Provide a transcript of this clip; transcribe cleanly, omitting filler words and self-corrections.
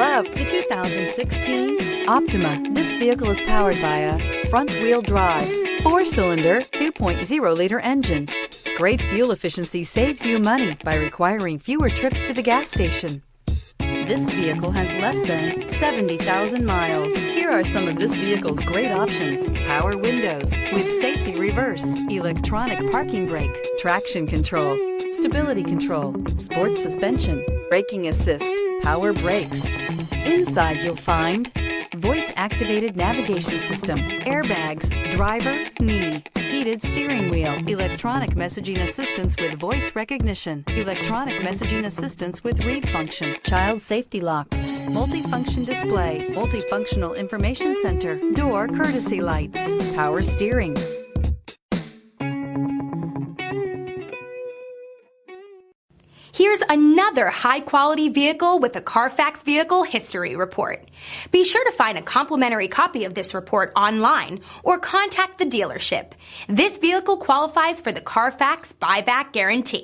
love the 2016 Optima. This vehicle is powered by a front-wheel drive, 4-cylinder, 2.0-liter engine. Great fuel efficiency saves you money by requiring fewer trips to the gas station. This vehicle has less than 70,000 miles. Here are some of this vehicle's great options: power windows with safety reverse, electronic parking brake, traction control, stability control, sports suspension, braking assist, power brakes. Inside you'll find voice-activated navigation system, airbags, driver, knee, heated steering wheel, electronic messaging assistance with voice recognition, electronic messaging assistance with read function, child safety locks, multifunction display, multifunctional information center, door courtesy lights, power steering. Here's another high-quality vehicle with a Carfax Vehicle History Report. Be sure to find a complimentary copy of this report online or contact the dealership. This vehicle qualifies for the Carfax Buyback Guarantee.